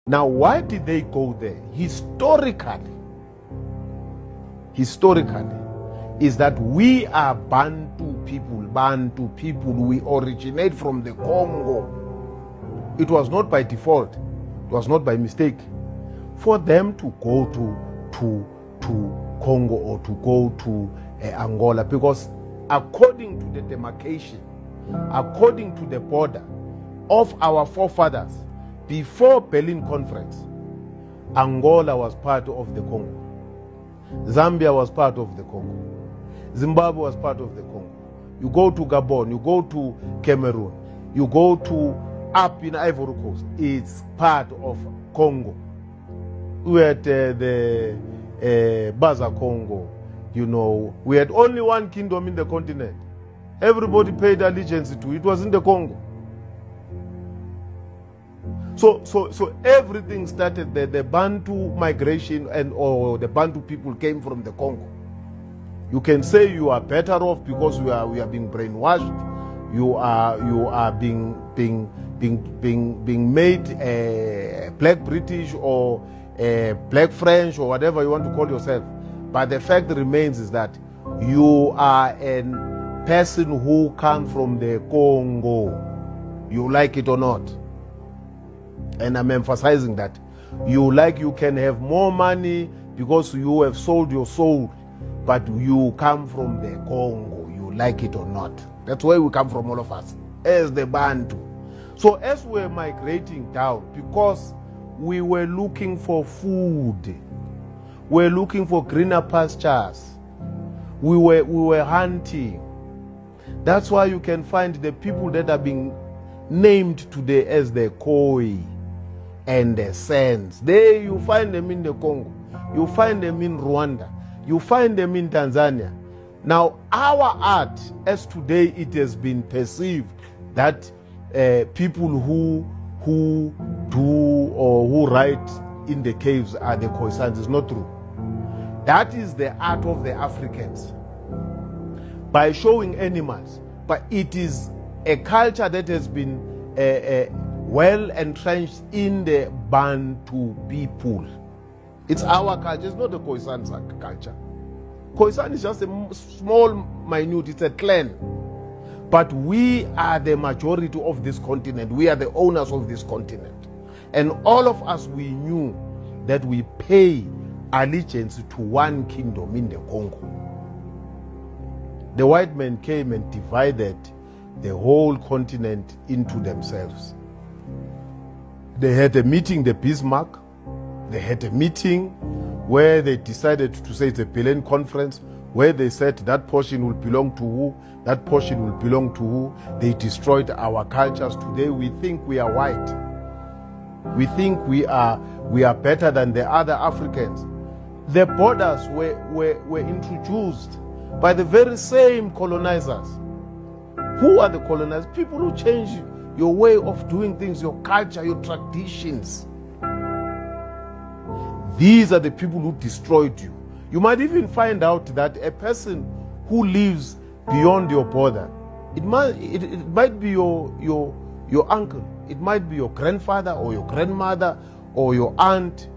Now, why did they go there? Historically, is that we are Bantu people. We originate from the Congo. It was not by default. It was not by mistake. For them to go to Congo or to go to Angola, because according to the demarcation, according to the border of our forefathers, before Berlin Conference, Angola was part of the Congo. Zambia was part of the Congo. Zimbabwe was part of the Congo. You go to Gabon, you go to Cameroon, you go to up in Ivory Coast, it's part of Congo. We had the Baza Congo, we had only one kingdom in the continent. Everybody paid allegiance to it. It was in the Congo. So everything started there. The Bantu migration or the Bantu people came from the Congo. You can say you are better off because we are being brainwashed. You are being made black British or black French or whatever you want to call yourself. But the fact remains is that you are a person who comes from the Congo. You like it or not. And I'm emphasizing that. You can have more money because you have sold your soul, but you come from the Congo. You like it or not. That's where we come from, all of us, as the Bantu. So as we're migrating down, because we were looking for food, we're looking for greener pastures, we were hunting. That's why you can find the people that are being named today as the Khoi and the Sens. There you find them in the Congo, you find them in Rwanda, you find them in Tanzania. Now our art, as today it has been perceived that people who do or who write in the caves are the Khoisans, is not true. That is the art of the Africans, by showing animals. But it is a culture that has been well entrenched in the Bantu people. It's our culture, it's not the Khoisan's culture. Khoisan is just a small, minute, it's a clan. But we are the majority of this continent. We are the owners of this continent. And all of us, we knew that we pay allegiance to one kingdom in the Congo. The white men came and divided the whole continent into themselves. They had a meeting, the Bismarck. They had a meeting where they decided to say it's a Berlin Conference, where they said that portion will belong to who, that portion will belong to who. They destroyed our cultures. Today we think we are white. We think we are better than the other Africans. The borders were introduced by the very same colonizers. Who are the colonizers? People who change your way of doing things, your culture, your traditions. These are the people who destroyed you. You might even find out that a person who lives beyond your border, it might be your uncle, it might be your grandfather or your grandmother or your aunt